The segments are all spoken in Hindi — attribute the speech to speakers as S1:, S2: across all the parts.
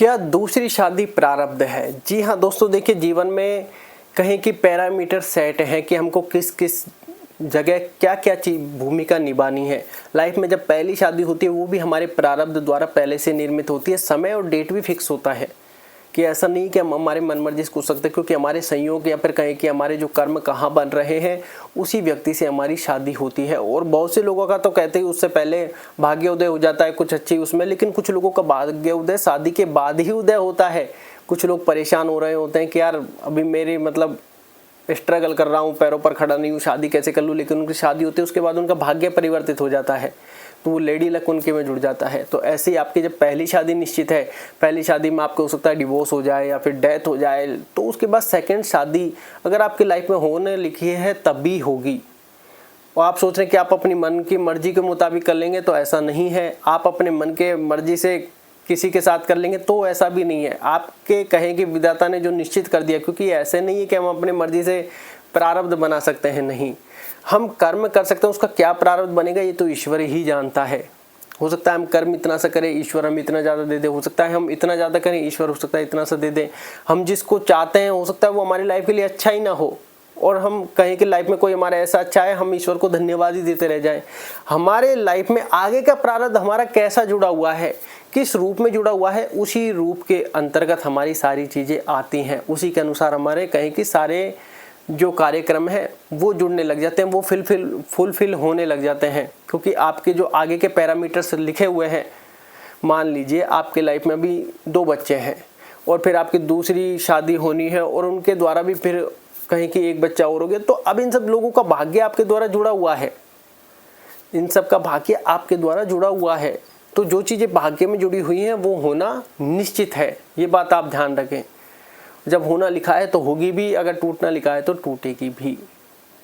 S1: क्या दूसरी शादी प्रारब्ध है? जी हाँ दोस्तों, देखिए जीवन में कहीं की पैरामीटर सेट है कि हमको किस किस जगह क्या क्या चीज भूमिका निभानी है। लाइफ में जब पहली शादी होती है वो भी हमारे प्रारब्ध द्वारा पहले से निर्मित होती है। समय और डेट भी फिक्स होता है कि ऐसा नहीं कि हम हमारे मन मर्जी से कुछ सकते, क्योंकि हमारे संयोग या फिर कहें कि हमारे जो कर्म कहाँ बन रहे हैं उसी व्यक्ति से हमारी शादी होती है। और बहुत से लोगों का तो कहते हैं उससे पहले भाग्योदय हो जाता है कुछ अच्छी उसमें, लेकिन कुछ लोगों का भाग्योदय शादी के बाद ही उदय होता है। कुछ लोग परेशान हो रहे होते हैं कि यार अभी मेरी स्ट्रगल कर रहा हूँ, पैरों पर खड़ा नहीं हूँ, शादी कैसे कर लूँ, लेकिन उनकी शादी होती है उसके बाद उनका भाग्य परिवर्तित हो जाता है, तो वो लेडी लक उनके में जुड़ जाता है। तो ऐसे ही आपकी जब पहली शादी निश्चित है, पहली शादी में आपको हो सकता है डिवोर्स हो जाए या फिर डेथ हो जाए, तो उसके बाद सेकंड शादी अगर आपकी लाइफ में होने लिखी है तभी होगी। और आप सोच रहे हैं कि आप अपनी मन की मर्जी के मुताबिक कर लेंगे, तो ऐसा नहीं है। आप अपने मन के मर्जी से किसी के साथ कर लेंगे तो ऐसा भी नहीं है। आपके कहें कि विधाता ने जो निश्चित कर दिया, क्योंकि ऐसे नहीं है कि हम अपनी मर्जी से प्रारब्ध बना सकते हैं, नहीं। हम कर्म कर सकते हैं, उसका क्या प्रारब्ध बनेगा ये तो ईश्वर ही जानता है। हो सकता है हम कर्म इतना सा करें, ईश्वर हम इतना ज़्यादा दे दे। हो सकता है हम इतना ज़्यादा करें, ईश्वर हो सकता है इतना सा दे दे। हम जिसको चाहते हैं हो सकता है वो हमारी लाइफ के लिए अच्छा ही ना हो, और हम कहें कि लाइफ में कोई हमारा ऐसा अच्छा है, हम ईश्वर को धन्यवाद ही देते रह जाएं। हमारे लाइफ में आगे का प्रारब्ध हमारा कैसा जुड़ा हुआ है, किस रूप में जुड़ा हुआ है, उसी रूप के अंतर्गत हमारी सारी चीज़ें आती हैं। उसी के अनुसार हमारे कहें कि सारे जो कार्यक्रम है वो जुड़ने लग जाते हैं, वो फुलफिल होने लग जाते हैं। क्योंकि आपके जो आगे के पैरामीटर्स लिखे हुए हैं, मान लीजिए आपके लाइफ में अभी 2 बच्चे हैं और फिर आपकी दूसरी शादी होनी है और उनके द्वारा भी फिर कहीं कि 1 बच्चा और हो गया, तो अब इन सब लोगों का भाग्य आपके द्वारा जुड़ा हुआ है। इन सब का भाग्य आपके द्वारा जुड़ा हुआ है, तो जो चीज़ें भाग्य में जुड़ी हुई हैं वो होना निश्चित है। ये बात आप ध्यान रखें। जब होना लिखा है तो होगी भी, अगर टूटना लिखा है तो टूटेगी भी।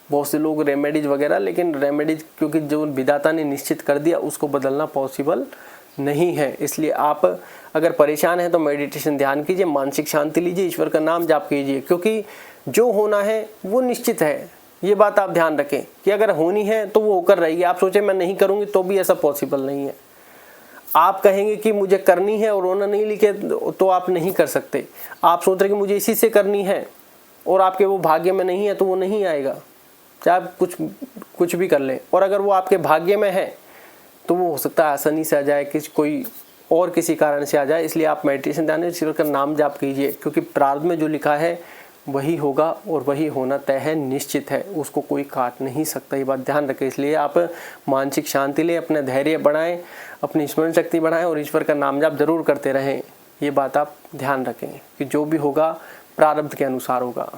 S1: बहुत से लोग रेमेडीज वगैरह, लेकिन रेमेडीज क्योंकि जो विधाता ने निश्चित कर दिया उसको बदलना पॉसिबल नहीं है। इसलिए आप अगर परेशान हैं तो मेडिटेशन ध्यान कीजिए, मानसिक शांति लीजिए, ईश्वर का नाम जाप कीजिए, क्योंकि जो होना है वो निश्चित है। ये बात आप ध्यान रखें कि अगर होनी है तो वो होकर रहेगी। आप सोचें मैं नहीं करूँगी तो भी ऐसा पॉसिबल नहीं है। आप कहेंगे कि मुझे करनी है और होना नहीं लिखे तो आप नहीं कर सकते। आप सोच रहे कि मुझे इसी से करनी है और आपके वो भाग्य में नहीं है तो वो नहीं आएगा, चाहे आप कुछ भी कर लें। और अगर वो आपके भाग्य में है तो वो हो सकता है आसानी से आ जाए, कोई और किसी कारण से आ जाए। इसलिए आप मेडिटेशन ध्यान ईश्वर का नाम जाप कीजिए, क्योंकि प्रारब्ध में जो लिखा है वही होगा और वही होना तय है, निश्चित है, उसको कोई काट नहीं सकता। ये बात ध्यान रखें। इसलिए आप मानसिक शांति लें, अपना धैर्य बढ़ाएं, अपनी स्मरण शक्ति बढ़ाएं और ईश्वर का नाम जाप जरूर करते रहें। ये बात आप ध्यान रखें कि जो भी होगा प्रारब्ध के अनुसार होगा।